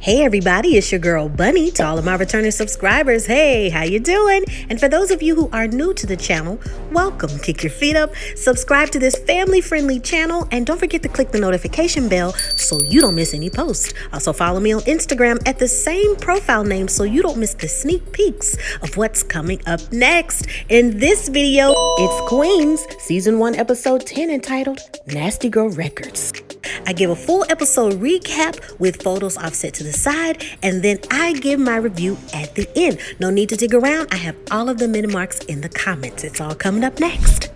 Hey everybody, it's your girl Bunny. To all of my returning subscribers, hey, how you doing? And for those of you who are new to the channel, welcome. Kick your feet up, subscribe to this family-friendly channel, and don't forget to click the notification bell so you don't miss any posts. Also follow me on Instagram at the same profile name so you don't miss the sneak peeks of what's coming up next. In this video, it's Queens, Season 1, Episode 10, entitled Nasty Girl Records. I give a full episode recap with photos offset to the side, and then I give my review at the end. No need to dig around. I have all of the minute marks in the comments. It's all coming up next.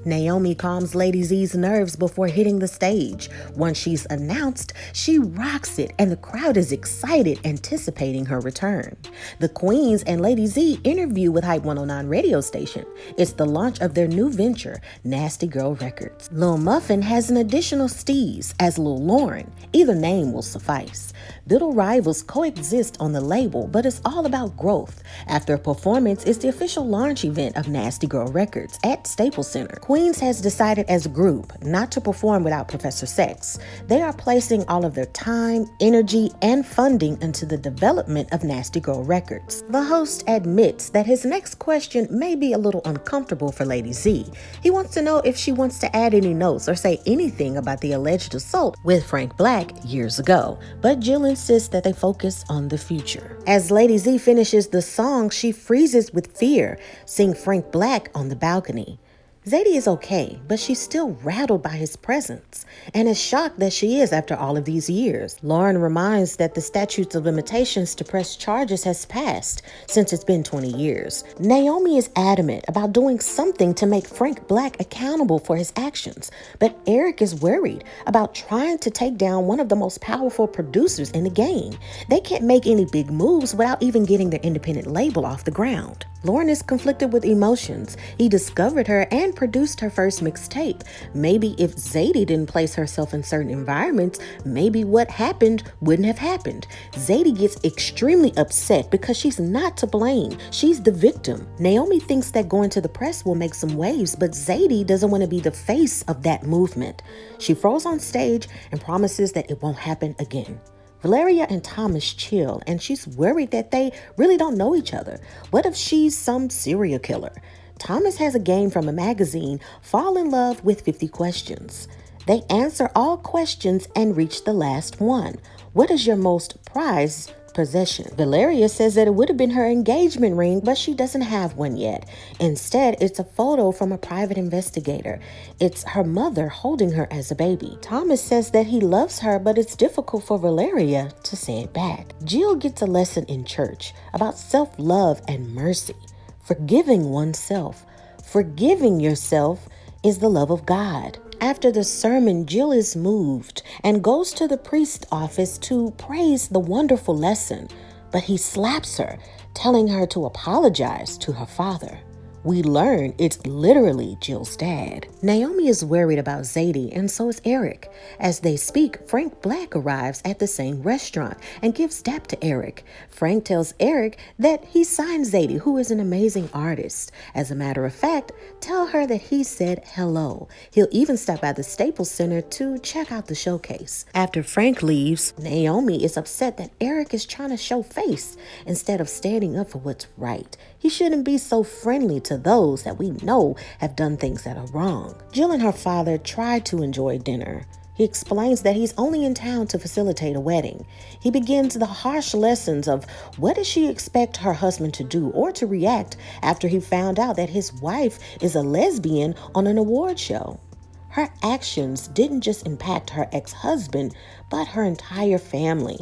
Naomi calms Lady Z's nerves before hitting the stage. Once she's announced, she rocks it, and the crowd is excited, anticipating her return. The Queens and Lady Z interview with Hype 109 radio station. It's the launch of their new venture, Nasty Girl Records. Lil Muffin has an additional steez as Lil Lauren. Either name will suffice. Little rivals coexist on the label, but it's all about growth. After a performance, it's the official launch event of Nasty Girl Records at Staples Center. Queens has decided as a group not to perform without Professor Sex. They are placing all of their time, energy, and funding into the development of Nasty Girl Records. The host admits that his next question may be a little uncomfortable for Lady Z. He wants to know if she wants to add any notes or say anything about the alleged assault with Frank Black years ago, but Jill insists that they focus on the future. As Lady Z finishes the song, she freezes with fear, seeing Frank Black on the balcony. Zadie is okay, but she's still rattled by his presence and is shocked that she is after all of these years. Lauren reminds that the statutes of limitations to press charges has passed since it's been 20 years. Naomi is adamant about doing something to make Frank Black accountable for his actions, but Eric is worried about trying to take down one of the most powerful producers in the game. They can't make any big moves without even getting their independent label off the ground. Lauren is conflicted with emotions. He discovered her and produced her first mixtape. Maybe if Zadie didn't place herself in certain environments, maybe what happened wouldn't have happened. Zadie gets extremely upset because she's not to blame. She's the victim. Naomi thinks that going to the press will make some waves, but Zadie doesn't want to be the face of that movement. She froze on stage and promises that it won't happen again. Valeria and Thomas chill, and she's worried that they really don't know each other. What if she's some serial killer? Thomas has a game from a magazine, Fall in Love with 50 Questions. They answer all questions and reach the last one. What is your most prized possession? Valeria says that it would have been her engagement ring, but she doesn't have one yet. Instead, it's a photo from a private investigator. It's her mother holding her as a baby. Thomas says that he loves her, but it's difficult for Valeria to say it back. Jill gets a lesson in church about self-love and mercy, forgiving oneself. Forgiving yourself is the love of God. After the sermon, Jill is moved and goes to the priest's office to praise the wonderful lesson, but he slaps her, telling her to apologize to her father. We learn it's literally Jill's dad. Naomi is worried about Zadie, and so is Eric. As they speak, Frank Black arrives at the same restaurant and gives dap to Eric. Frank tells Eric that he signed Zadie, who is an amazing artist. As a matter of fact, tell her that he said hello. He'll even stop by the Staples Center to check out the showcase. After Frank leaves, Naomi is upset that Eric is trying to show face instead of standing up for what's right. He shouldn't be so friendly to those that we know have done things that are wrong. Jill and her father try to enjoy dinner. He explains that he's only in town to facilitate a wedding. He begins the harsh lessons of what does she expect her husband to do or to react after he found out that his wife is a lesbian on an award show. Her actions didn't just impact her ex-husband, but her entire family.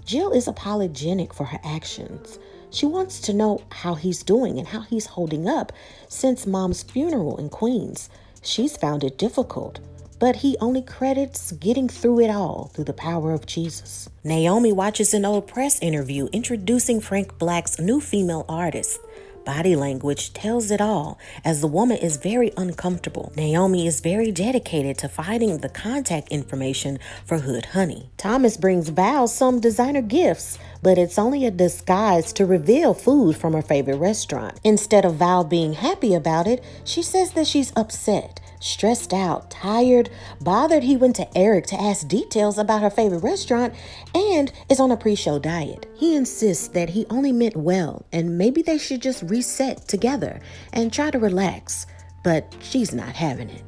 Jill is apologetic for her actions. She wants to know how he's doing and how he's holding up since Mom's funeral in Queens. She's found it difficult, but he only credits getting through it all through the power of Jesus. Naomi watches an old press interview introducing Frank Black's new female artist. Body language tells it all, as the woman is very uncomfortable. Naomi is very dedicated to finding the contact information for Hood Honey. Thomas brings Val some designer gifts, but it's only a disguise to reveal food from her favorite restaurant. Instead of Val being happy about it, she says that she's upset. Stressed out, tired, bothered, he went to Eric to ask details about her favorite restaurant and is on a pre-show diet. He insists that he only meant well and maybe they should just reset together and try to relax, but she's not having it.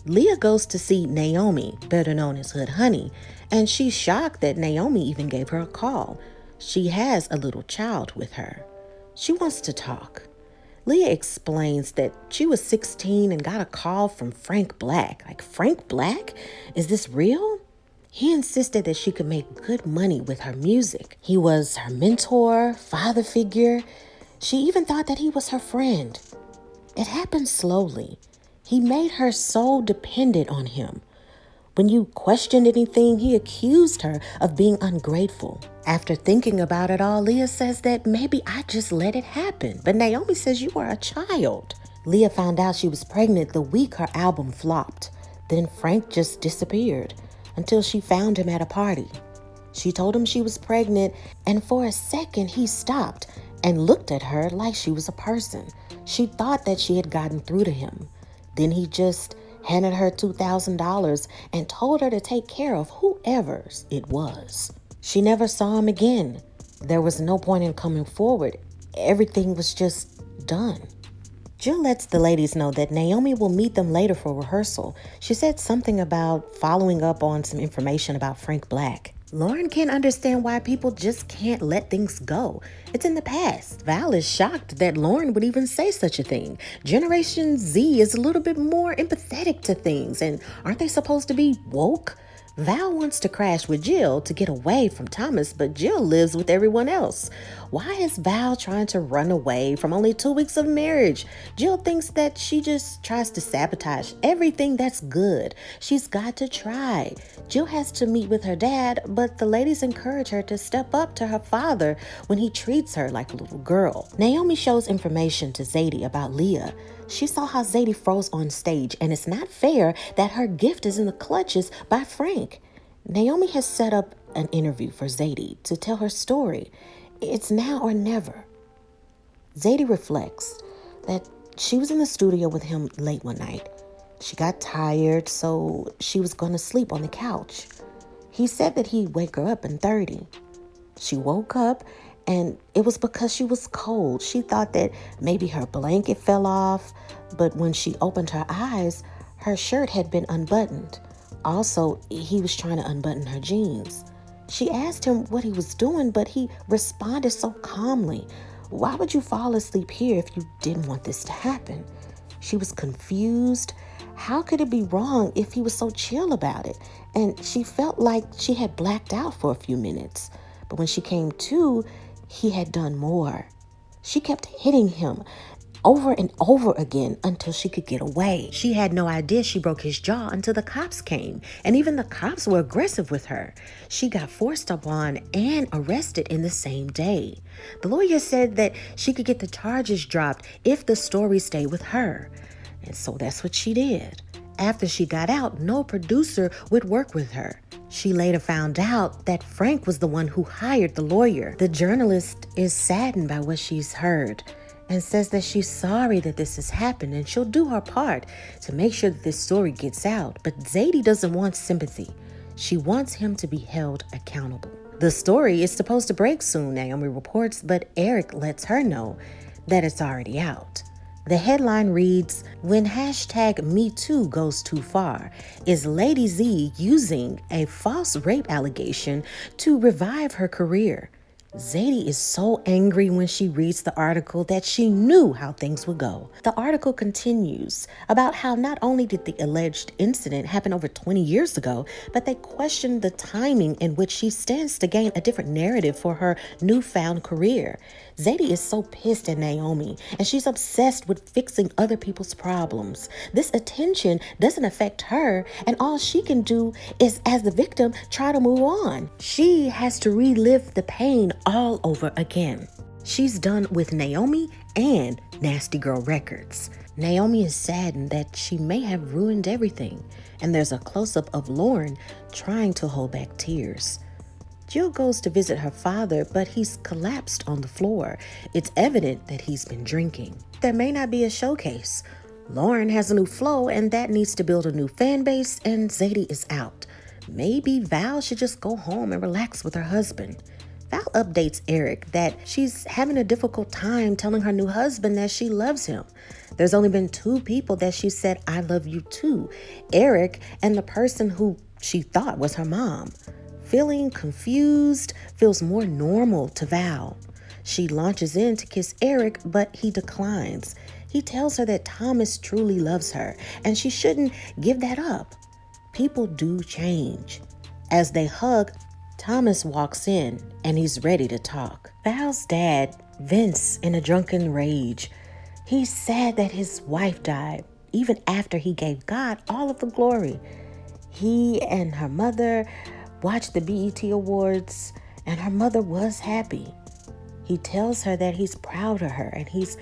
Leah goes to see Naomi, better known as Hood Honey, and she's shocked that Naomi even gave her a call. She has a little child with her. She wants to talk. Leah explains that she was 16 and got a call from Frank Black. Like, Frank Black? Is this real? He insisted that she could make good money with her music. He was her mentor, father figure. She even thought that he was her friend. It happened slowly. He made her so dependent on him. When you questioned anything, he accused her of being ungrateful. After thinking about it all, Leah says that maybe I just let it happen. But Naomi says you are a child. Leah found out she was pregnant the week her album flopped. Then Frank just disappeared until she found him at a party. She told him she was pregnant, and for a second he stopped and looked at her like she was a person. She thought that she had gotten through to him. Then he just handed her $2,000 and told her to take care of whoever it was. She never saw him again. There was no point in coming forward. Everything was just done. Jill lets the ladies know that Naomi will meet them later for rehearsal. She said something about following up on some information about Frank Black. Lauren can't understand why people just can't let things go. It's in the past. Val is shocked that Lauren would even say such a thing. Generation Z is a little bit more empathetic to things, and aren't they supposed to be woke? Val wants to crash with Jill to get away from Thomas, but Jill lives with everyone else. Why is Val trying to run away from only 2 weeks of marriage? Jill thinks that she just tries to sabotage everything that's good. She's got to try. Jill has to meet with her dad, but the ladies encourage her to step up to her father when he treats her like a little girl. Naomi shows information to Zadie about Leah. She saw how Zadie froze on stage, and it's not fair that her gift is in the clutches by Frank. Naomi has set up an interview for Zadie to tell her story. It's now or never. Zadie reflects that she was in the studio with him late one night. She got tired, so she was going to sleep on the couch. He said that he'd wake her up in 30. She woke up, and it was because she was cold. She thought that maybe her blanket fell off, but when she opened her eyes, her shirt had been unbuttoned. Also, he was trying to unbutton her jeans. She asked him what he was doing, but he responded so calmly. Why would you fall asleep here if you didn't want this to happen? She was confused. How could it be wrong if he was so chill about it? And she felt like she had blacked out for a few minutes. But when she came to, he had done more. She kept hitting him over and over again until she could get away. She had no idea she broke his jaw until the cops came, and even the cops were aggressive with her. She got forced upon and arrested in the same day. The lawyer said that she could get the charges dropped if the story stayed with her. And so that's what she did. After she got out, no producer would work with her. She later found out that Frank was the one who hired the lawyer. The journalist is saddened by what she's heard and says that she's sorry that this has happened and she'll do her part to make sure that this story gets out. But Zadie doesn't want sympathy. She wants him to be held accountable. The story is supposed to break soon, Naomi reports, but Eric lets her know that it's already out. The headline reads, "When #MeToo goes too far, is Lady Z using a false rape allegation to revive her career?" Zadie is so angry when she reads the article that she knew how things would go. The article continues about how not only did the alleged incident happen over 20 years ago, but they questioned the timing in which she stands to gain a different narrative for her newfound career. Zadie is so pissed at Naomi, and she's obsessed with fixing other people's problems. This attention doesn't affect her, and all she can do is, as the victim, try to move on. She has to relive the pain all over again. She's done with Naomi and Nasty Girl Records. Naomi is saddened that she may have ruined everything, and there's a close-up of Lauren trying to hold back tears. Jill goes to visit her father, but he's collapsed on the floor. It's evident that he's been drinking. There may not be a showcase. Lauren has a new flow, and that needs to build a new fan base, and Zadie is out. Maybe Val should just go home and relax with her husband. Val updates Eric that she's having a difficult time telling her new husband that she loves him. There's only been 2 people that she said, "I love you too," Eric and the person who she thought was her mom. Feeling confused feels more normal to Val. She launches in to kiss Eric, but he declines. He tells her that Thomas truly loves her, and she shouldn't give that up. People do change. As they hug, Thomas walks in, and he's ready to talk. Val's dad vents in a drunken rage. He's sad that his wife died, even after he gave God all of the glory. He and her mother watched the BET Awards, and her mother was happy. He tells her that he's proud of her, and he's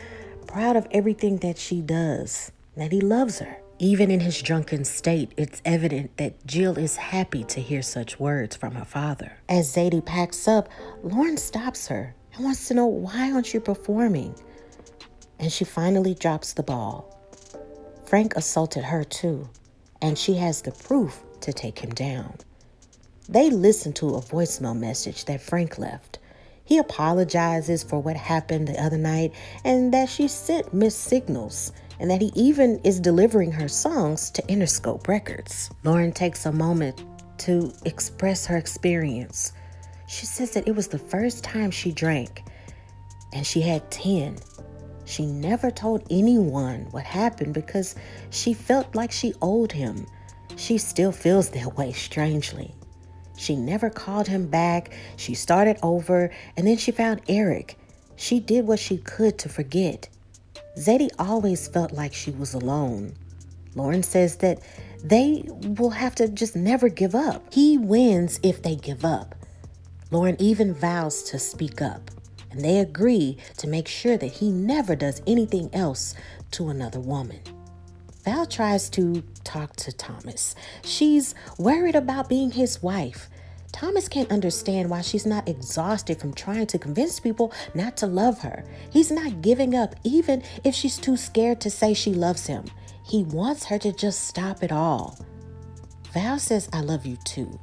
proud of everything that she does, that he loves her. Even in his drunken state, it's evident that Jill is happy to hear such words from her father. As Zadie packs up, Lauren stops her and wants to know, "Why aren't you performing?" And she finally drops the ball. Frank assaulted her too, and she has the proof to take him down. They listen to a voicemail message that Frank left. He apologizes for what happened the other night and that she sent missed signals, and that he even is delivering her songs to Interscope Records. Lauren takes a moment to express her experience. She says that it was the first time she drank, and she had 10. She never told anyone what happened because she felt like she owed him. She still feels that way, strangely. She never called him back. She started over, and then she found Eric. She did what she could to forget. Zadie always felt like she was alone. Lauren says that they will have to just never give up. He wins if they give up. Lauren even vows to speak up, and they agree to make sure that he never does anything else to another woman. Val tries to talk to Thomas. She's worried about being his wife. Thomas can't understand why she's not exhausted from trying to convince people not to love her. He's not giving up, even if she's too scared to say she loves him. He wants her to just stop it all. Val says, "I love you too,"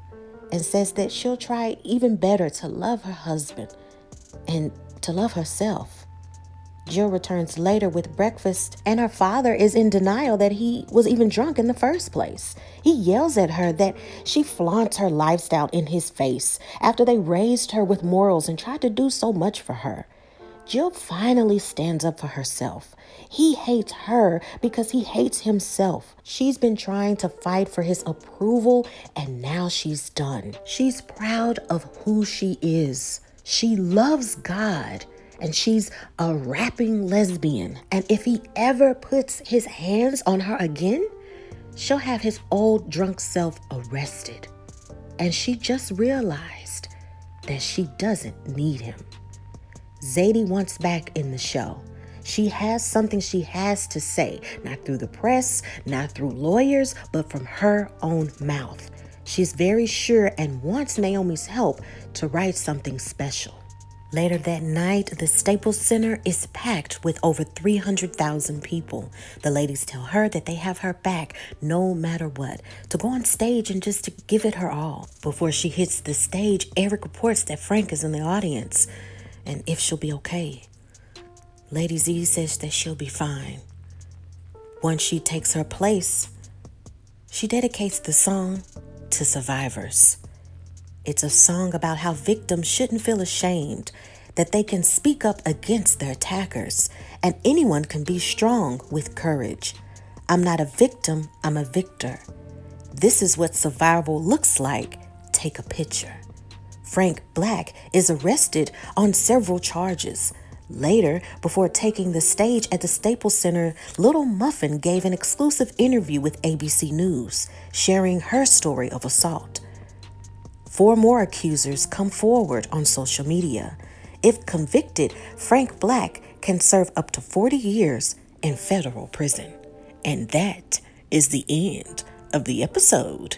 and says that she'll try even better to love her husband and to love herself. Jill returns later with breakfast, and her father is in denial that he was even drunk in the first place. He yells at her that she flaunts her lifestyle in his face after they raised her with morals and tried to do so much for her. Jill finally stands up for herself. He hates her because he hates himself. She's been trying to fight for his approval, and now she's done. She's proud of who she is. She loves God. And she's a rapping lesbian. And if he ever puts his hands on her again, she'll have his old drunk self arrested. And she just realized that she doesn't need him. Zadie wants back in the show. She has something she has to say, not through the press, not through lawyers, but from her own mouth. She's very sure and wants Naomi's help to write something special. Later that night, the Staples Center is packed with over 300,000 people. The ladies tell her that they have her back no matter what, to go on stage and just to give it her all. Before she hits the stage, Eric reports that Frank is in the audience and if she'll be okay. Lady Z says that she'll be fine. Once she takes her place, she dedicates the song to survivors. It's a song about how victims shouldn't feel ashamed, that they can speak up against their attackers, and anyone can be strong with courage. I'm not a victim, I'm a victor. This is what survival looks like. Take a picture. Frank Black is arrested on several charges. Later, before taking the stage at the Staples Center, Little Muffin gave an exclusive interview with ABC News, sharing her story of assault. 4 more accusers come forward on social media. If convicted, Frank Black can serve up to 40 years in federal prison. And that is the end of the episode.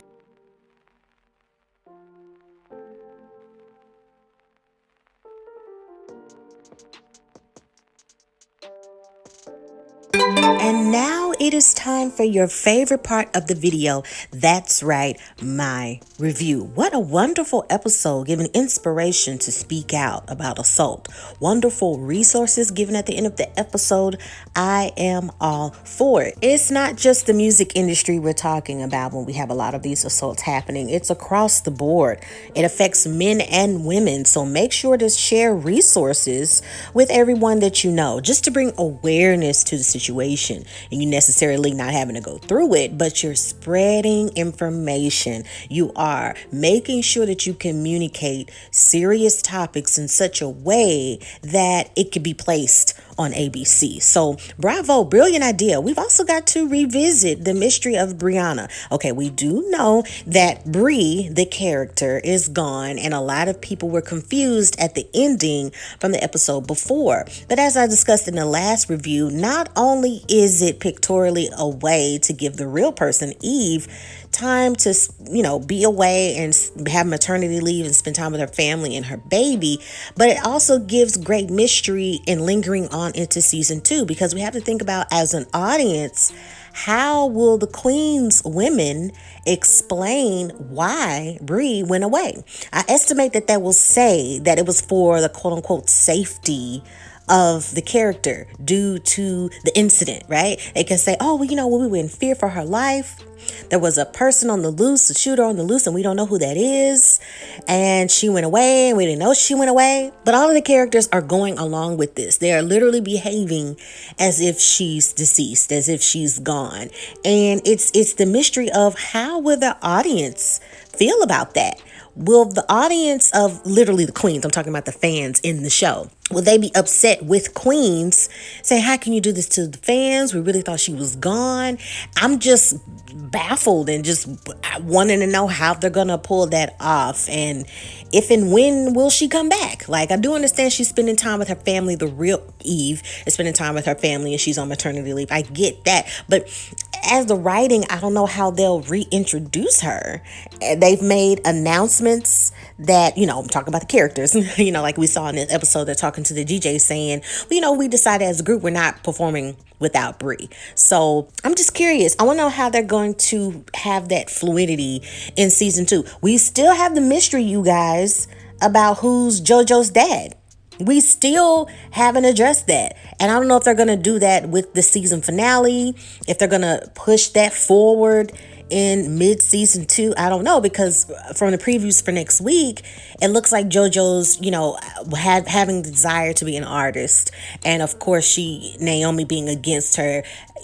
And Now it is time for your favorite part of the video. That's right, my review. What a wonderful episode, giving inspiration to speak out about assault. Wonderful resources given at the end of the episode. I am all for it. It's not just the music industry we're talking about when we have a lot of these assaults happening. It's across the board. It affects men and women. So make sure to share resources with everyone that you know, just to bring awareness to the situation. And you necessarily not having to go through it, but you're spreading information. You are making sure that you communicate serious topics in such a way that it could be placed on ABC. So bravo, brilliant idea. We've also got to revisit the mystery of Brianna. Okay, we do know that Bree, the character, is gone, and a lot of people were confused at the ending from the episode before. But as I discussed in the last review, not only is it pictorially a way to give the real person, Eve, time to, be away and have maternity leave and spend time with her family and her baby, but it also gives great mystery and lingering on into season 2, because we have to think about, as an audience, how will the Queen's women explain why Bree went away? I estimate that will say that it was for the quote-unquote safety of the character due to the incident, right? They can say, oh, well, we were in fear for her life. There was a person on the loose, a shooter on the loose, and we don't know who that is. And she went away, and we didn't know she went away. But all of the characters are going along with this. They are literally behaving as if she's deceased, as if she's gone. And it's the mystery of how will the audience feel about that? Will the audience of literally the Queens, I'm talking about the fans in the show, will they be upset with Queens, saying, how can you do this to the fans? We really thought she was gone. I'm just baffled and just wanting to know how they're going to pull that off. And if and when will she come back? Like, I do understand she's spending time with her family. The real Eve is spending time with her family and she's on maternity leave. I get that. But as the writing, I don't know how they'll reintroduce her. They've made announcements that, I'm talking about the characters, like we saw in this episode, they're talking to the DJ saying, well, we decided as a group we're not performing without Bree. So I'm just curious. I want to know how they're going to have that fluidity in season 2. We still have the mystery, you guys, about who's JoJo's dad. We still haven't addressed that. And I don't know if they're going to do that with the season finale, if they're going to push that forward in mid-season 2. I don't know, because from the previews for next week, it looks like JoJo's, having the desire to be an artist. And of course, Naomi being against her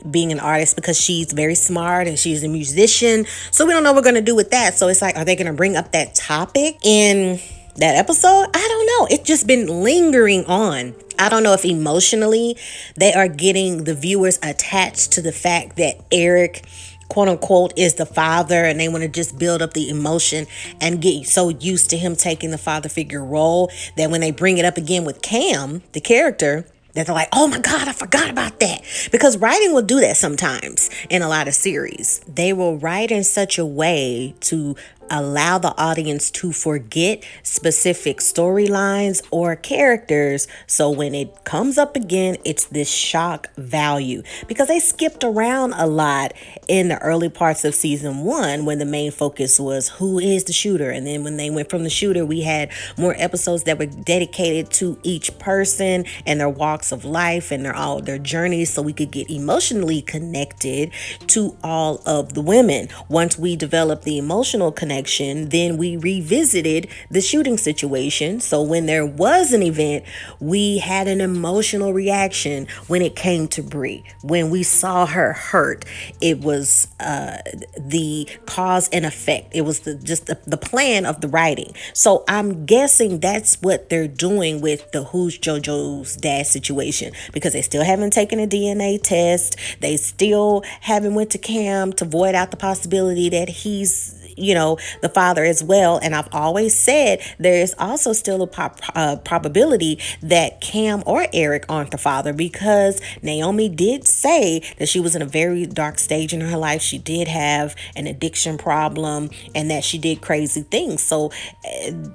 being an artist because she's very smart and she's a musician. So we don't know what we're going to do with that. So it's like, are they going to bring up that topic in that episode? I don't know. It's just been lingering on. I don't know if emotionally they are getting the viewers attached to the fact that Eric, quote unquote, is the father, and they want to just build up the emotion and get so used to him taking the father figure role that when they bring it up again with Cam, the character, that they're like, oh my God, I forgot about that. Because writing will do that sometimes in a lot of series. They will write in such a way to allow the audience to forget specific storylines or characters. So when it comes up again, it's this shock value, because they skipped around a lot in the early parts of season 1 when the main focus was who is the shooter. And then when they went from the shooter, we had more episodes that were dedicated to each person and their walks of life and their journeys, so we could get emotionally connected to all of the women. Once we developed the emotional connection, then we revisited the shooting situation. So when there was an event, we had an emotional reaction when it came to Bree. When we saw her hurt, it was the cause and effect. It was the plan of the writing. So I'm guessing that's what they're doing with the who's JoJo's dad situation, because they still haven't taken a DNA test. They still haven't went to Cam to void out the possibility that he's the father as well. And I've always said there is also still a probability that Cam or Eric aren't the father, because Naomi did say that she was in a very dark stage in her life. She did have an addiction problem and that she did crazy things. So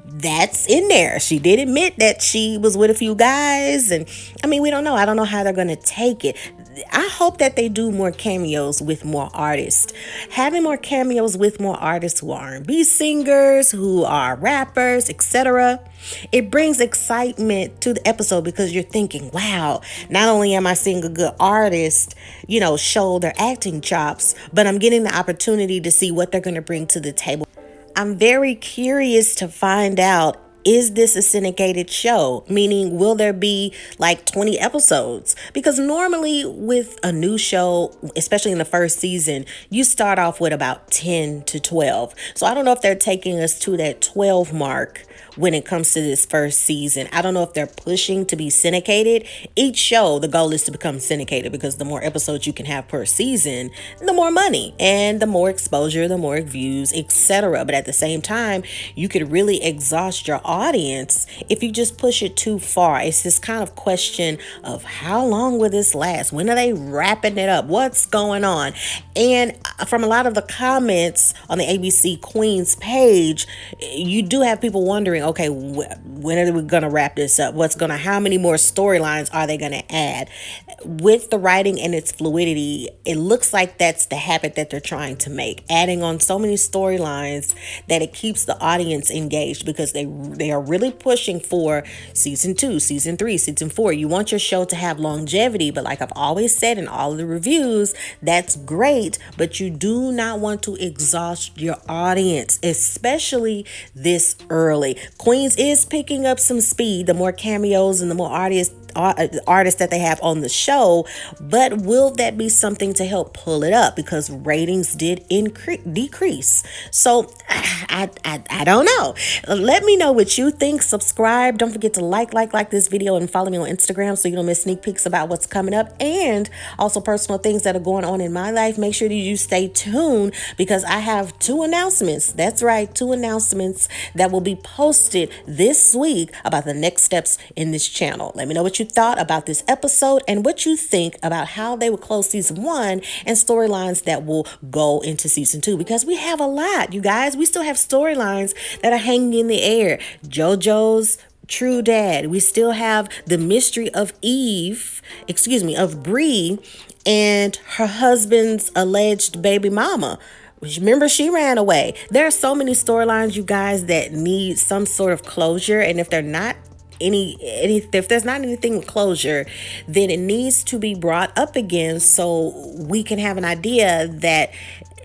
that's in there. She did admit that she was with a few guys. And I mean, we don't know. I don't know how they're going to take it. I hope that they do more cameos with more artists. Having more cameos with more artists who are R&B singers, who are rappers, etc. It brings excitement to the episode because you're thinking, wow, not only am I seeing a good artist, show their acting chops, but I'm getting the opportunity to see what they're going to bring to the table. I'm very curious to find out, is this a syndicated show? Meaning, will there be like 20 episodes? Because normally with a new show, especially in the first season, you start off with about 10 to 12. So I don't know if they're taking us to that 12 mark when it comes to this first season. I don't know if they're pushing to be syndicated. Each show, the goal is to become syndicated because the more episodes you can have per season, the more money and the more exposure, the more views, etc. But at the same time, you could really exhaust your audience if you just push it too far. It's this kind of question of how long will this last? When are they wrapping it up? What's going on? And from a lot of the comments on the ABC Queens page, you do have people wondering, okay, when are we going to wrap this up? How many more storylines are they going to add? With the writing and its fluidity, it looks like that's the habit that they're trying to make, adding on so many storylines that it keeps the audience engaged, because they are really pushing for season 2, season 3, season 4. You want your show to have longevity, but like I've always said in all of the reviews, that's great, but you do not want to exhaust your audience, especially this early. Queens is picking up some speed, the more cameos and the more artists that they have on the show, but will that be something to help pull it up? Because ratings did decrease. So I don't know. Let me know what you think. Subscribe. Don't forget to like this video and follow me on Instagram so you don't miss sneak peeks about what's coming up, and also personal things that are going on in my life. Make sure that you stay tuned because I have 2 announcements. That's right, 2 announcements that will be posted this week about the next steps in this channel. Let me know what you thought about this episode and what you think about how they will close season 1 and storylines that will go into season 2, because we have a lot, you guys. We still have storylines that are hanging in the air. JoJo's true dad. We still have the mystery of Bree and her husband's alleged baby mama. Remember, she ran away. There are so many storylines, you guys, that need some sort of closure, and if they're not if there's not anything with closure, then it needs to be brought up again so we can have an idea that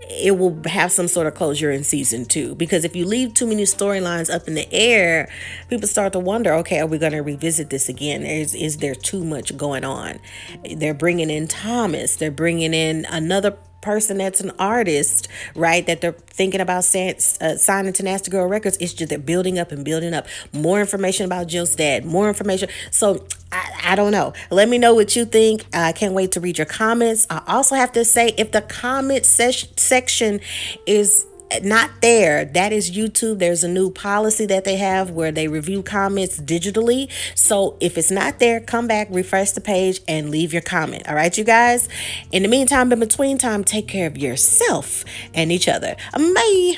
it will have some sort of closure in season 2. Because if you leave too many storylines up in the air, people start to wonder, okay, are we going to revisit this again? Is there too much going on? They're bringing in Thomas. They're bringing in another person that's an artist, right, that they're thinking about signing to Nasty Girl Records. It's just they're building up and building up. More information about Jill's dad, more information. So I don't know. Let me know what you think. I can't wait to read your comments. I also have to say, if the comment section is not there, that is YouTube. There's a new policy that they have where they review comments digitally. So if it's not there, come back, refresh the page, and leave your comment. All right, you guys. In the meantime, in between time, take care of yourself and each other. Bye.